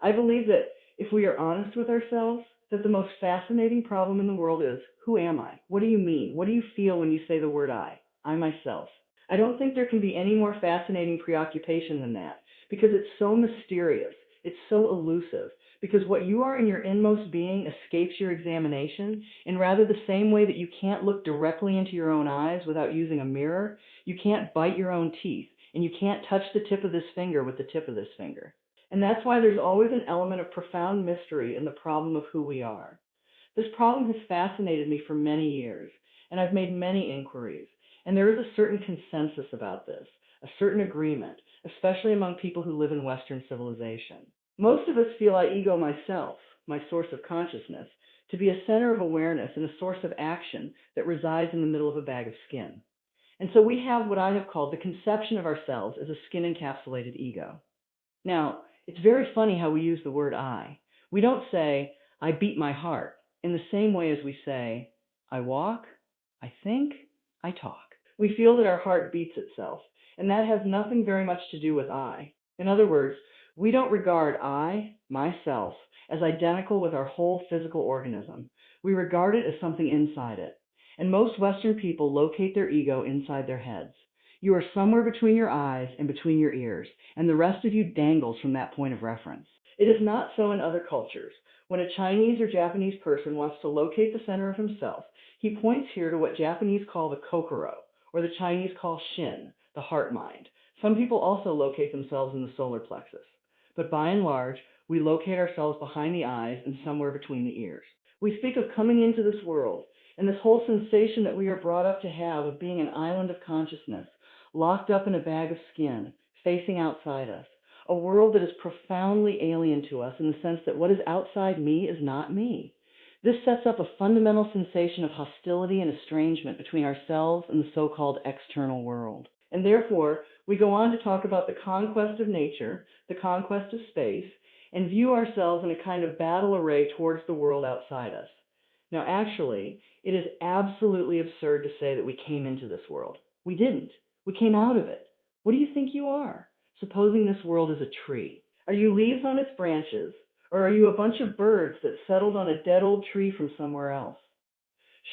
I believe that if we are honest with ourselves, that the most fascinating problem in the world is, who am I? What do you mean? What do you feel when you say the word I myself. I don't think there can be any more fascinating preoccupation than that because it's so mysterious. It's so elusive because what you are in your inmost being escapes your examination, and rather the same way that you can't look directly into your own eyes without using a mirror, you can't bite your own teeth, and you can't touch the tip of this finger with the tip of this finger. And that's why there's always an element of profound mystery in the problem of who we are. This problem has fascinated me for many years, and I've made many inquiries, and there is a certain consensus about this, a certain agreement, especially among people who live in Western civilization. Most of us feel I ego myself, my source of consciousness, to be a center of awareness and a source of action that resides in the middle of a bag of skin. And so we have what I have called the conception of ourselves as a skin-encapsulated ego. Now, it's very funny how we use the word I. We don't say, I beat my heart, in the same way as we say, I walk, I think, I talk. We feel that our heart beats itself, and that has nothing very much to do with I. In other words, we don't regard I, myself, as identical with our whole physical organism. We regard it as something inside it. And most Western people locate their ego inside their heads. You are somewhere between your eyes and between your ears, and the rest of you dangles from that point of reference. It is not so in other cultures. When a Chinese or Japanese person wants to locate the center of himself, he points here to what Japanese call the kokoro, or the Chinese call shin, the heart mind. Some people also locate themselves in the solar plexus. But by and large, we locate ourselves behind the eyes and somewhere between the ears. We speak of coming into this world, and this whole sensation that we are brought up to have of being an island of consciousness, locked up in a bag of skin, facing outside us, a world that is profoundly alien to us in the sense that what is outside me is not me. This sets up a fundamental sensation of hostility and estrangement between ourselves and the so-called external world. And therefore, we go on to talk about the conquest of nature, the conquest of space, and view ourselves in a kind of battle array towards the world outside us. Now, actually, it is absolutely absurd to say that we came into this world. We didn't. We came out of it. What do you think you are? Supposing this world is a tree. Are you leaves on its branches, or are you a bunch of birds that settled on a dead old tree from somewhere else?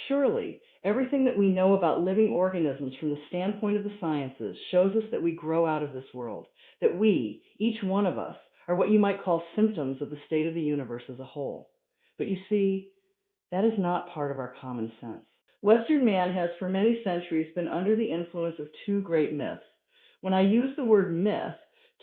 Surely, everything that we know about living organisms from the standpoint of the sciences shows us that we grow out of this world, that we, each one of us, are what you might call symptoms of the state of the universe as a whole. But you see, that is not part of our common sense. Western man has for many centuries been under the influence of two great myths. When I use the word myth,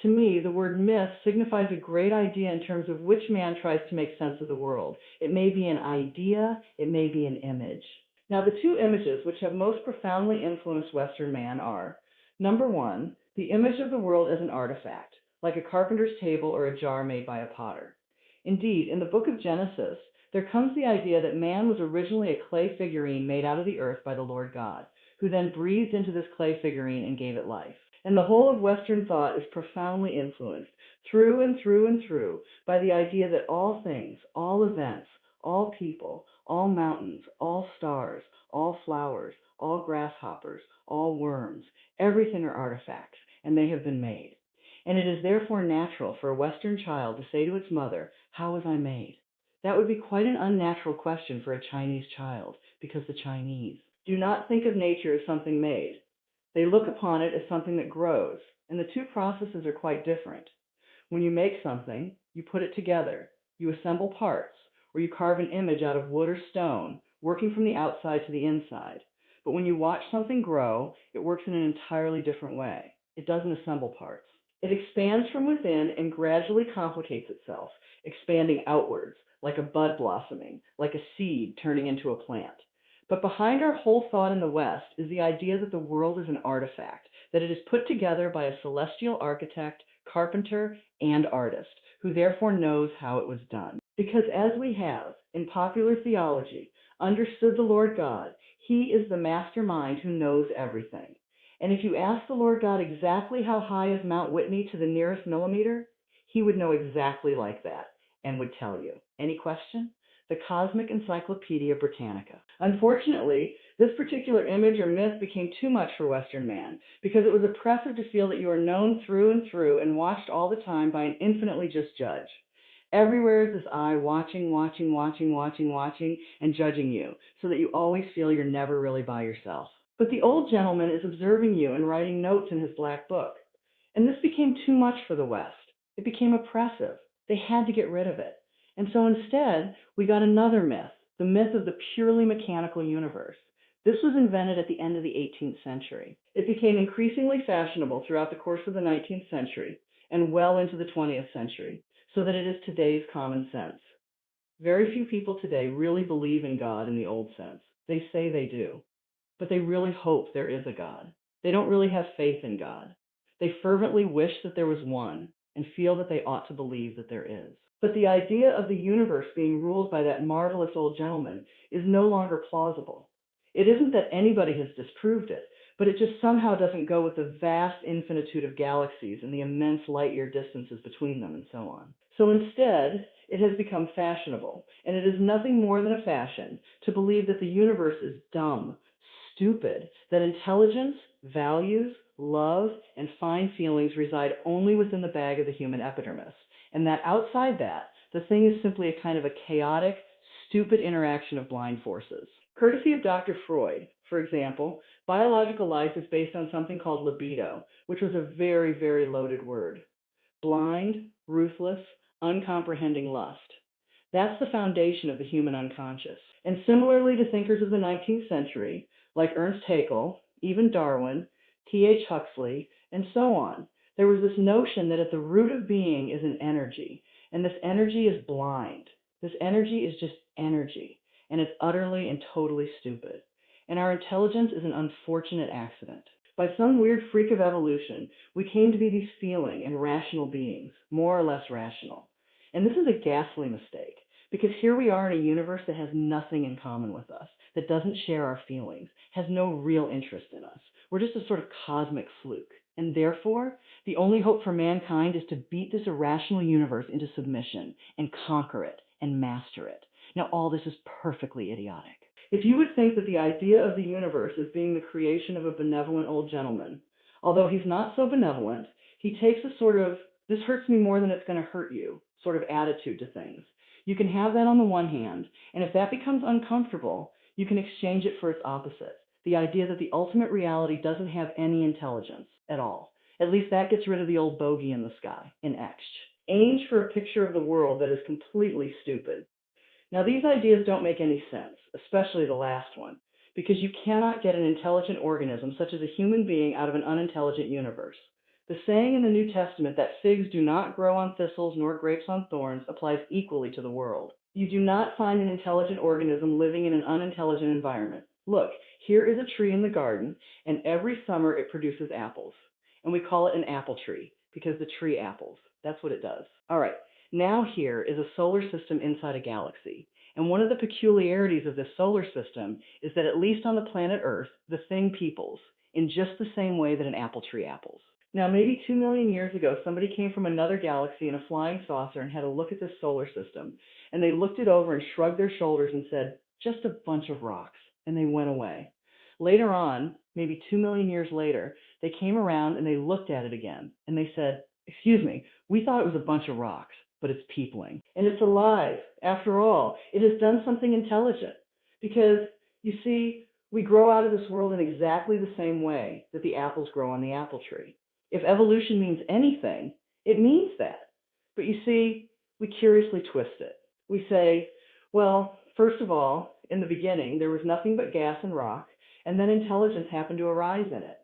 to me, the word myth signifies a great idea in terms of which man tries to make sense of the world. It may be an idea, it may be an image. Now, the two images which have most profoundly influenced Western man are, number one, the image of the world as an artifact, like a carpenter's table or a jar made by a potter. Indeed, in the book of Genesis, there comes the idea that man was originally a clay figurine made out of the earth by the Lord God, who then breathed into this clay figurine and gave it life. And the whole of Western thought is profoundly influenced, through and through and through, by the idea that all things, all events, all people, all mountains, all stars, all flowers, all grasshoppers, all worms, everything are artifacts, and they have been made. And it is therefore natural for a Western child to say to its mother, "How was I made?" That would be quite an unnatural question for a Chinese child, because the Chinese do not think of nature as something made. They look upon it as something that grows, and the two processes are quite different. When you make something, you put it together, you assemble parts, or you carve an image out of wood or stone, working from the outside to the inside. But when you watch something grow, it works in an entirely different way. It doesn't assemble parts. It expands from within and gradually complicates itself, expanding outwards, like a bud blossoming, like a seed turning into a plant. But behind our whole thought in the West is the idea that the world is an artifact, that it is put together by a celestial architect, carpenter, and artist, who therefore knows how it was done. Because as we have, in popular theology, understood the Lord God, He is the mastermind who knows everything. And if you ask the Lord God exactly how high is Mount Whitney to the nearest millimeter, He would know exactly like that and would tell you. Any question? The Cosmic Encyclopedia Britannica. Unfortunately, this particular image or myth became too much for Western man because it was oppressive to feel that you are known through and watched all the time by an infinitely just judge. Everywhere is this eye watching, watching, watching, watching, watching, and judging you, so that you always feel you're never really by yourself. But the old gentleman is observing you and writing notes in his black book. And this became too much for the West. It became oppressive. They had to get rid of it. And so instead, we got another myth, the myth of the purely mechanical universe. This was invented at the end of the 18th century. It became increasingly fashionable throughout the course of the 19th century and well into the 20th century, so that it is today's common sense. Very few people today really believe in God in the old sense. They say they do, but they really hope there is a God. They don't really have faith in God. They fervently wish that there was one and feel that they ought to believe that there is. But the idea of the universe being ruled by that marvelous old gentleman is no longer plausible. It isn't that anybody has disproved it, but it just somehow doesn't go with the vast infinitude of galaxies and the immense light-year distances between them and so on. So instead, it has become fashionable, and it is nothing more than a fashion, to believe that the universe is dumb, stupid, that intelligence, values, love, and fine feelings reside only within the bag of the human epidermis, and that outside that, the thing is simply a kind of a chaotic, stupid interaction of blind forces. Courtesy of Dr. Freud, for example, biological life is based on something called libido, which was a very, very loaded word. Blind, ruthless, uncomprehending lust. That's the foundation of the human unconscious. And similarly to thinkers of the 19th century, like Ernst Haeckel, even Darwin, T.H. Huxley, and so on, there was this notion that at the root of being is an energy, and this energy is blind. This energy is just energy, and it's utterly and totally stupid. And our intelligence is an unfortunate accident. By some weird freak of evolution, we came to be these feeling and rational beings, more or less rational. And this is a ghastly mistake, because here we are in a universe that has nothing in common with us, that doesn't share our feelings, has no real interest in us. We're just a sort of cosmic fluke. And therefore, the only hope for mankind is to beat this irrational universe into submission and conquer it and master it. Now, all this is perfectly idiotic. If you would think that the idea of the universe as being the creation of a benevolent old gentleman, although he's not so benevolent, he takes a sort of, this hurts me more than it's going to hurt you, sort of attitude to things. You can have that on the one hand, and if that becomes uncomfortable, you can exchange it for its opposite, the idea that the ultimate reality doesn't have any intelligence at all. At least that gets rid of the old bogey in the sky, in Exch. Aims for a picture of the world that is completely stupid. Now, these ideas don't make any sense, especially the last one, because you cannot get an intelligent organism such as a human being out of an unintelligent universe. The saying in the New Testament that figs do not grow on thistles nor grapes on thorns applies equally to the world. You do not find an intelligent organism living in an unintelligent environment. Look, here is a tree in the garden, and every summer it produces apples. And we call it an apple tree, because the tree apples. That's what it does. All right, now here is a solar system inside a galaxy. And one of the peculiarities of this solar system is that at least on the planet Earth, the thing peoples in just the same way that an apple tree apples. Now, maybe 2 million years ago, somebody came from another galaxy in a flying saucer and had a look at this solar system. And they looked it over and shrugged their shoulders and said, just a bunch of rocks. And they went away. Later on, maybe 2 million years later, they came around and they looked at it again. And they said, excuse me, we thought it was a bunch of rocks, but it's peopling. And it's alive. After all, it has done something intelligent. Because, you see, we grow out of this world in exactly the same way that the apples grow on the apple tree. If evolution means anything, it means that. But you see, we curiously twist it. We say, well, first of all, in the beginning, there was nothing but gas and rock, and then intelligence happened to arise in it,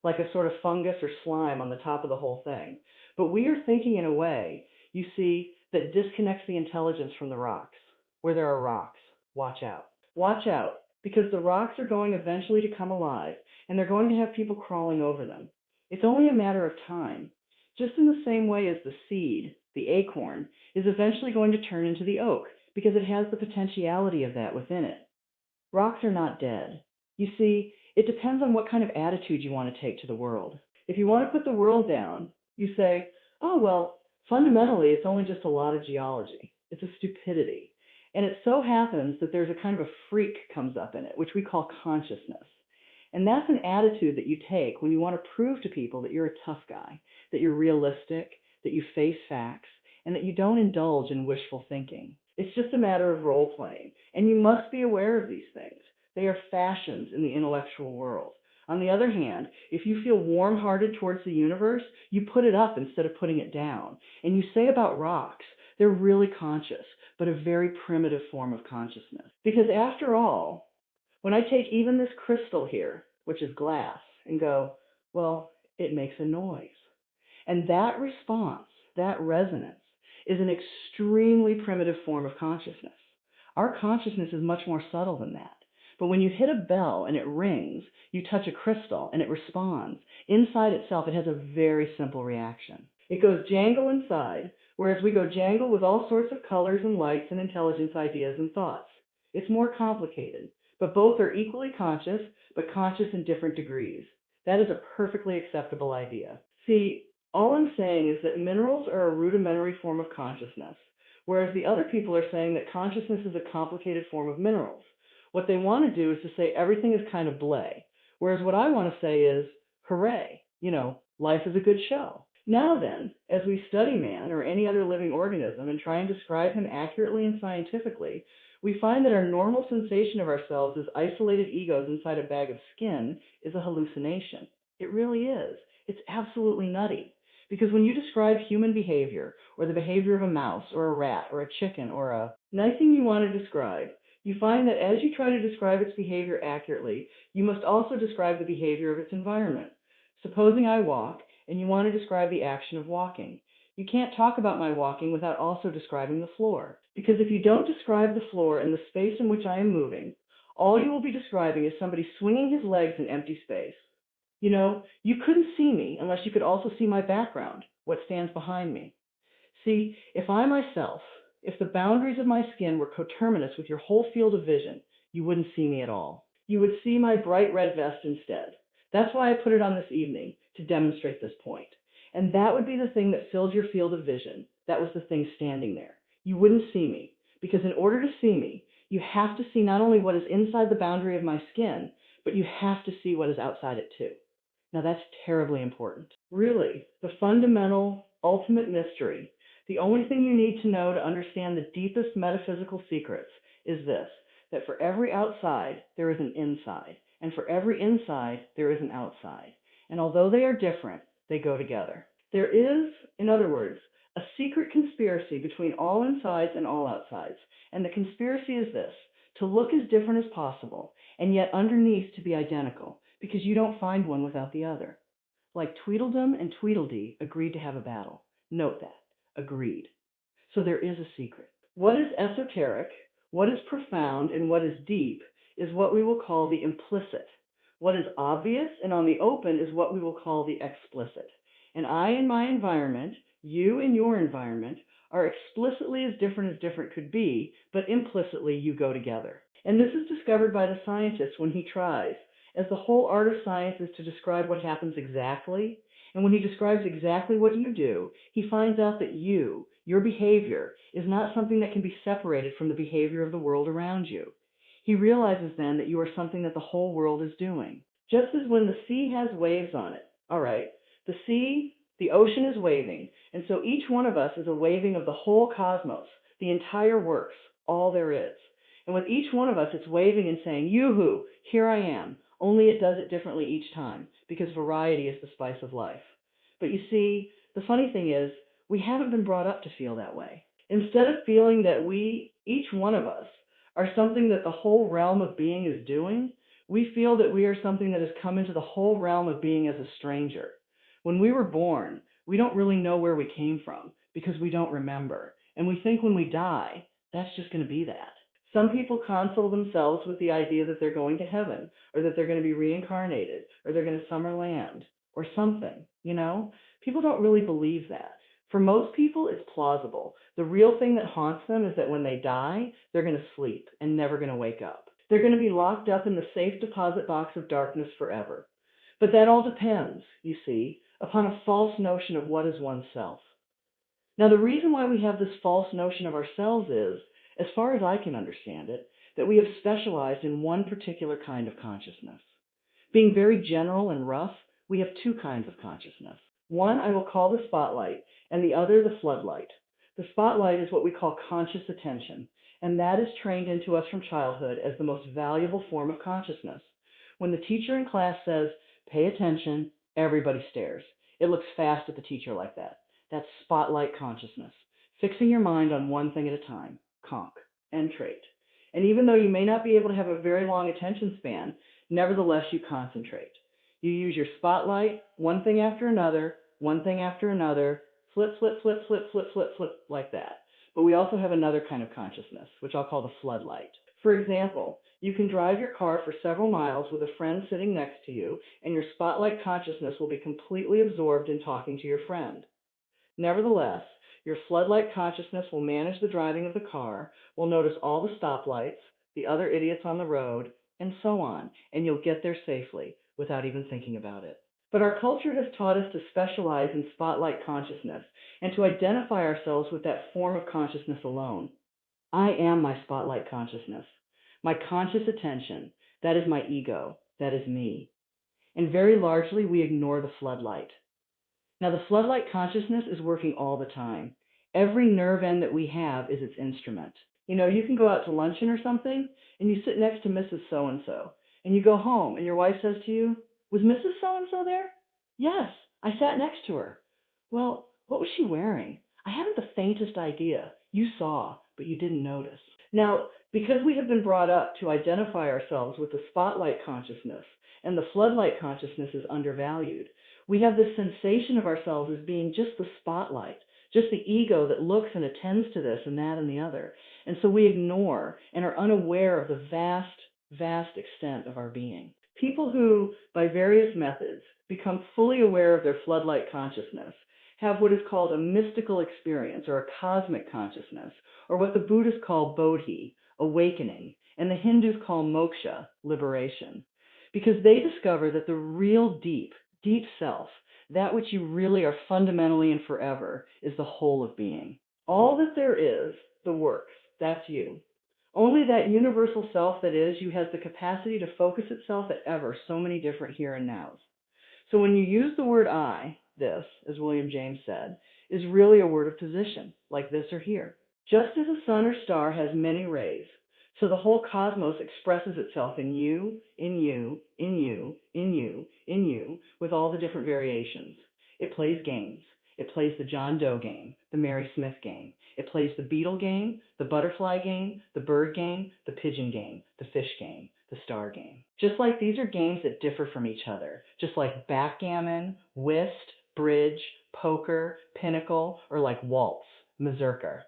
like a sort of fungus or slime on the top of the whole thing. But we are thinking in a way, you see, that disconnects the intelligence from the rocks. Where there are rocks, watch out. Watch out, because the rocks are going eventually to come alive, and they're going to have people crawling over them. It's only a matter of time. Just in the same way as the seed, the acorn, is eventually going to turn into the oak, because it has the potentiality of that within it. Rocks are not dead. You see, it depends on what kind of attitude you want to take to the world. If you want to put the world down, you say, oh, well, fundamentally, it's only just a lot of geology. It's a stupidity. And it so happens that there's a kind of a freak comes up in it, which we call consciousness. And that's an attitude that you take when you want to prove to people that you're a tough guy, that you're realistic, that you face facts, and that you don't indulge in wishful thinking. It's just a matter of role playing, and you must be aware of these things. They are fashions in the intellectual world. On the other hand, if you feel warm-hearted towards the universe, you put it up instead of putting it down. And you say about rocks, they're really conscious, but a very primitive form of consciousness. Because after all, when I take even this crystal here, which is glass, and go, well, it makes a noise. And that response, that resonance, is an extremely primitive form of consciousness. Our consciousness is much more subtle than that. But when you hit a bell and it rings, you touch a crystal and it responds. Inside itself, it has a very simple reaction. It goes jangle inside, whereas we go jangle with all sorts of colors and lights and intelligence, ideas, and thoughts. It's more complicated, but both are equally conscious, but conscious in different degrees. That is a perfectly acceptable idea. See, all I'm saying is that minerals are a rudimentary form of consciousness, whereas the other people are saying that consciousness is a complicated form of minerals. What they want to do is to say everything is kind of bleh, whereas what I want to say is, hooray, life is a good show. Now then, as we study man or any other living organism and try and describe him accurately and scientifically, we find that our normal sensation of ourselves as isolated egos inside a bag of skin is a hallucination. It really is. It's absolutely nutty. Because when you describe human behavior, or the behavior of a mouse, or a rat, or a chicken, or a anything you want to describe, you find that as you try to describe its behavior accurately, you must also describe the behavior of its environment. Supposing I walk, and you want to describe the action of walking. You can't talk about my walking without also describing the floor. Because if you don't describe the floor and the space in which I am moving, all you will be describing is somebody swinging his legs in empty space. You couldn't see me unless you could also see my background, what stands behind me. See, if I myself, if the boundaries of my skin were coterminous with your whole field of vision, you wouldn't see me at all. You would see my bright red vest instead. That's why I put it on this evening, to demonstrate this point. And that would be the thing that filled your field of vision. That was the thing standing there. You wouldn't see me, because in order to see me, you have to see not only what is inside the boundary of my skin, but you have to see what is outside it too. Now that's terribly important. Really, the fundamental, ultimate mystery, the only thing you need to know to understand the deepest metaphysical secrets is this, that for every outside, there is an inside, and for every inside, there is an outside. And although they are different, they go together. There is, in other words, a secret conspiracy between all insides and all outsides. And the conspiracy is this, to look as different as possible, and yet underneath to be identical, because you don't find one without the other. Like Tweedledum and Tweedledee agreed to have a battle. Note that. Agreed. So there is a secret. What is esoteric, what is profound, and what is deep is what we will call the implicit. What is obvious and on the open is what we will call the explicit. And I in my environment, you in your environment, are explicitly as different could be, but implicitly you go together. And this is discovered by the scientist when he tries, as the whole art of science is to describe what happens exactly. And when he describes exactly what you do, he finds out that your behavior, is not something that can be separated from the behavior of the world around you. He realizes then that you are something that the whole world is doing. Just as when the sea has waves on it. All right, the ocean is waving, and so each one of us is a waving of the whole cosmos, the entire works, all there is. And with each one of us, it's waving and saying, yoo-hoo, here I am, only it does it differently each time, because variety is the spice of life. But you see, the funny thing is, we haven't been brought up to feel that way. Instead of feeling that we, each one of us, are something that the whole realm of being is doing, we feel that we are something that has come into the whole realm of being as a stranger. When we were born, we don't really know where we came from because we don't remember. And we think when we die, that's just going to be that. Some people console themselves with the idea that they're going to heaven, or that they're going to be reincarnated, or they're going to summer land, or something, People don't really believe that. For most people, it's plausible. The real thing that haunts them is that when they die, they're going to sleep and never going to wake up. They're going to be locked up in the safe deposit box of darkness forever. But that all depends, you see, upon a false notion of what is oneself. Now, the reason why we have this false notion of ourselves is, as far as I can understand it, that we have specialized in one particular kind of consciousness. Being very general and rough, we have two kinds of consciousness. One I will call the spotlight, and the other the floodlight. The spotlight is what we call conscious attention, and that is trained into us from childhood as the most valuable form of consciousness. When the teacher in class says, pay attention, everybody stares. It looks fast at the teacher like that. That's spotlight consciousness, fixing your mind on one thing at a time, conch, and trait. And even though you may not be able to have a very long attention span, nevertheless you concentrate. You use your spotlight, one thing after another, flip, flip, flip, flip, flip, flip, flip, like that. But we also have another kind of consciousness, which I'll call the floodlight. For example, you can drive your car for several miles with a friend sitting next to you, and your spotlight consciousness will be completely absorbed in talking to your friend. Nevertheless, your floodlight consciousness will manage the driving of the car, will notice all the stoplights, the other idiots on the road, and so on, and you'll get there safely without even thinking about it. But our culture has taught us to specialize in spotlight consciousness and to identify ourselves with that form of consciousness alone. I am my spotlight consciousness, my conscious attention. That is my ego. That is me. And very largely, we ignore the floodlight. Now, the floodlight consciousness is working all the time. Every nerve end that we have is its instrument. You know, you can go out to luncheon or something, and you sit next to Mrs. So-and-so, and you go home, and your wife says to you, was Mrs. So-and-so there? Yes, I sat next to her. Well, what was she wearing? I haven't the faintest idea. You saw, but you didn't notice. Now, because we have been brought up to identify ourselves with the spotlight consciousness, and the floodlight consciousness is undervalued, we have this sensation of ourselves as being just the spotlight, just the ego that looks and attends to this and that and the other. And so we ignore and are unaware of the vast, vast extent of our being. People who, by various methods, become fully aware of their floodlight consciousness have what is called a mystical experience or a cosmic consciousness, or what the Buddhists call bodhi, awakening, and the Hindus call moksha, liberation, because they discover that the real deep self, that which you really are fundamentally and forever, is the whole of being. All that there is, the works, that's you. Only that universal self that is you has the capacity to focus itself at ever so many different here and nows. So when you use the word I, this, as William James said, is really a word of position, like this or here. Just as a sun or star has many rays, so the whole cosmos expresses itself in you, in you, in you, in you, in you, with all the different variations. It plays games. It plays the John Doe game, the Mary Smith game. It plays the beetle game, the butterfly game, the bird game, the pigeon game, the fish game, the star game. Just like these are games that differ from each other, just like backgammon, whist, bridge, poker, pinochle, or like waltz, mazurka.